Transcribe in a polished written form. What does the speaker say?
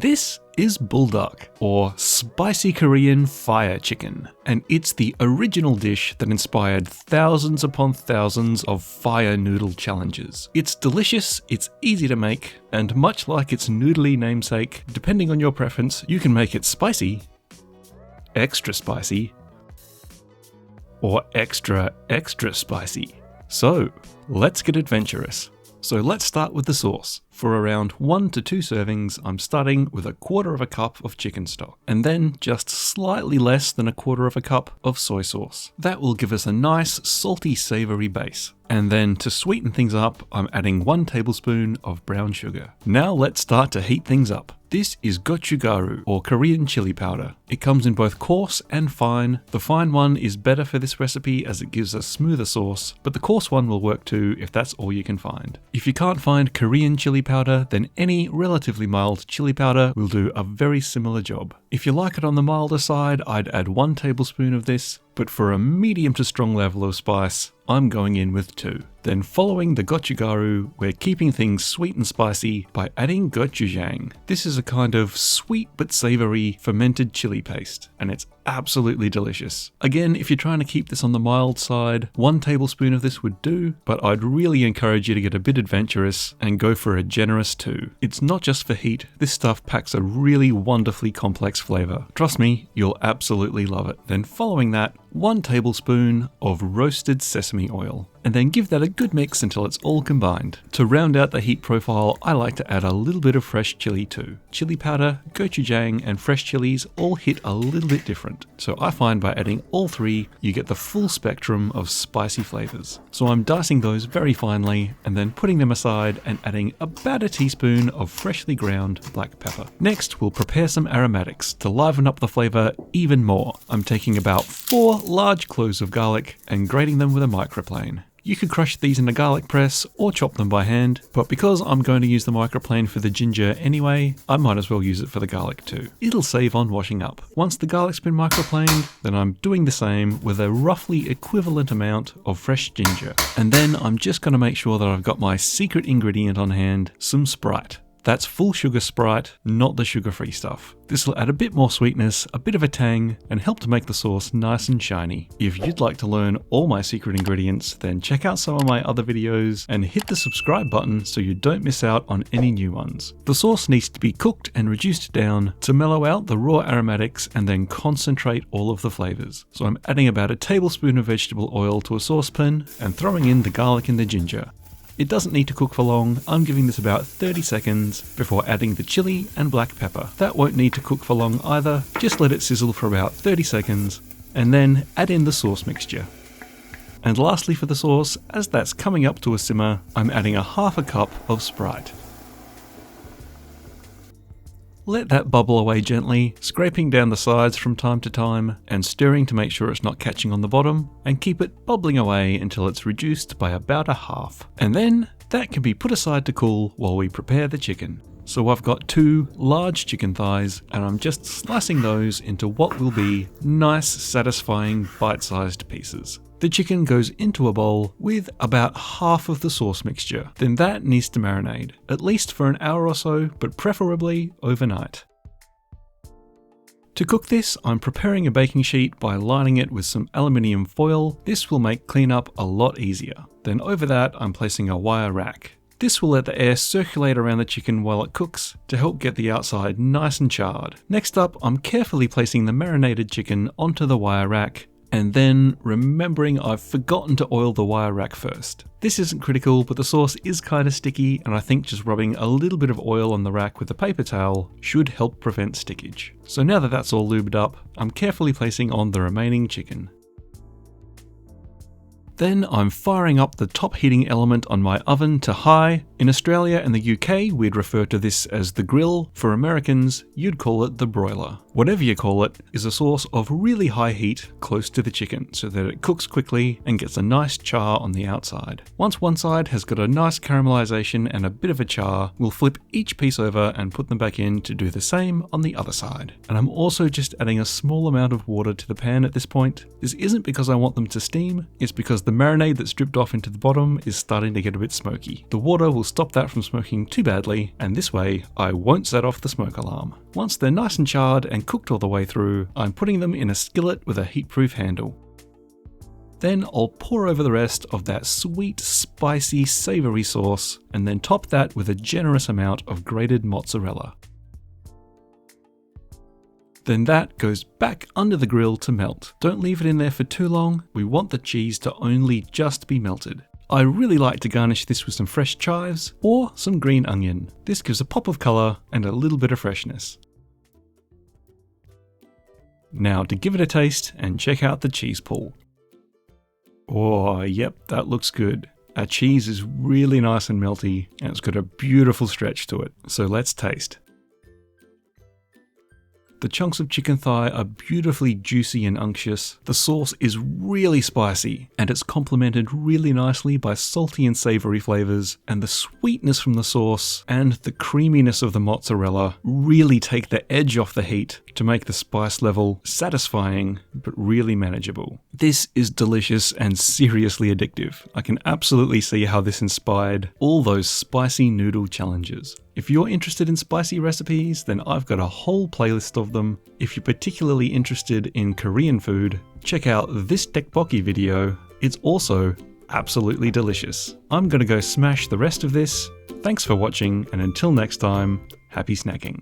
This is Buldak, or spicy Korean fire chicken, and it's the original dish that inspired thousands upon thousands of fire noodle challenges. It's delicious, it's easy to make, and much like its noodly namesake, depending on your preference, you can make it spicy, extra spicy, or extra spicy. So, let's get adventurous. So let's start with the sauce. For around 1 to 2 servings, I'm starting with 1/4 cup of chicken stock, and then just slightly less than 1/4 cup of soy sauce. That will give us a nice salty savoury base. And then to sweeten things up, I'm adding 1 tablespoon of brown sugar. Now let's start to heat things up. This is Gochugaru, or Korean chili powder. It comes in both coarse and fine. The fine one is better for this recipe as it gives a smoother sauce, but the coarse one will work too if that's all you can find. If you can't find Korean chili powder, then any relatively mild chili powder will do a very similar job. If you like it on the milder side, I'd add 1 tablespoon of this, but for a medium to strong level of spice, I'm going in with 2. Then following the Gochugaru, we're keeping things sweet and spicy by adding Gochujang. This is a kind of sweet but savoury fermented chili paste, and it's absolutely delicious. Again, if you're trying to keep this on the mild side, 1 tablespoon of this would do, but I'd really encourage you to get a bit adventurous and go for a generous 2. It's not just for heat, this stuff packs a really wonderfully complex flavour. Trust me, you'll absolutely love it. Then following that, 1 tablespoon of roasted sesame oil, and then give that a good mix until it's all combined. To round out the heat profile, I like to add a little bit of fresh chili too. Chili powder, gochujang, and fresh chilies all hit a little bit different, so I find by adding all 3, you get the full spectrum of spicy flavours. So I'm dicing those very finely, and then putting them aside and adding about a teaspoon of freshly ground black pepper. Next, we'll prepare some aromatics to liven up the flavour even more. I'm taking about 4 large cloves of garlic and grating them with a microplane. You could crush these in a garlic press or chop them by hand, but because I'm going to use the microplane for the ginger anyway, I might as well use it for the garlic too. It'll save on washing up. Once the garlic's been microplaned, then I'm doing the same with a roughly equivalent amount of fresh ginger. And then I'm just going to make sure that I've got my secret ingredient on hand, some Sprite. That's full sugar Sprite, not the sugar-free stuff. This will add a bit more sweetness, a bit of a tang, and help to make the sauce nice and shiny. If you'd like to learn all my secret ingredients, then check out some of my other videos and hit the subscribe button so you don't miss out on any new ones. The sauce needs to be cooked and reduced down to mellow out the raw aromatics and then concentrate all of the flavors. So I'm adding about a tablespoon of vegetable oil to a saucepan and throwing in the garlic and the ginger. It doesn't need to cook for long. I'm giving this about 30 seconds before adding the chili and black pepper. That won't need to cook for long either, just let it sizzle for about 30 seconds and then add in the sauce mixture. And lastly for the sauce, as that's coming up to a simmer, I'm adding 1/2 cup of Sprite. Let that bubble away gently, scraping down the sides from time to time and stirring to make sure it's not catching on the bottom, and keep it bubbling away until it's reduced by about 1/2. And then that can be put aside to cool while we prepare the chicken. So I've got 2 large chicken thighs and I'm just slicing those into what will be nice, satisfying, bite-sized pieces. The chicken goes into a bowl with about half of the sauce mixture. Then that needs to marinate, at least for an hour or so, but preferably overnight. To cook this, I'm preparing a baking sheet by lining it with some aluminium foil. This will make cleanup a lot easier. Then over that, I'm placing a wire rack. This will let the air circulate around the chicken while it cooks to help get the outside nice and charred. Next up, I'm carefully placing the marinated chicken onto the wire rack, and then remembering I've forgotten to oil the wire rack first. This isn't critical, but the sauce is kind of sticky, and I think just rubbing a little bit of oil on the rack with a paper towel should help prevent stickage. So now that that's all lubed up, I'm carefully placing on the remaining chicken. Then I'm firing up the top heating element on my oven to high. In Australia and the UK, we'd refer to this as the grill. For Americans, you'd call it the broiler. Whatever you call it is a source of really high heat close to the chicken so that it cooks quickly and gets a nice char on the outside. Once one side has got a nice caramelization and a bit of a char, we'll flip each piece over and put them back in to do the same on the other side. And I'm also just adding a small amount of water to the pan at this point. This isn't because I want them to steam, it's because the marinade that's dripped off into the bottom is starting to get a bit smoky. The water will stop that from smoking too badly, and this way I won't set off the smoke alarm. Once they're nice and charred and cooked all the way through, I'm putting them in a skillet with a heatproof handle. Then I'll pour over the rest of that sweet, spicy, savoury sauce, and then top that with a generous amount of grated mozzarella. Then that goes back under the grill to melt. Don't leave it in there for too long, we want the cheese to only just be melted. I really like to garnish this with some fresh chives or some green onion. This gives a pop of colour and a little bit of freshness. Now to give it a taste and check out the cheese pool. Oh, yep, that looks good. Our cheese is really nice and melty, and it's got a beautiful stretch to it. So let's taste. The chunks of chicken thigh are beautifully juicy and unctuous. The sauce is really spicy, and it's complemented really nicely by salty and savoury flavours, and the sweetness from the sauce and the creaminess of the mozzarella really take the edge off the heat to make the spice level satisfying but really manageable. This is delicious and seriously addictive. I can absolutely see how this inspired all those spicy noodle challenges. If you're interested in spicy recipes, then I've got a whole playlist of them. If you're particularly interested in Korean food, check out this tteokbokki video. It's also absolutely delicious. I'm gonna go smash the rest of this. Thanks for watching, and until next time, happy snacking.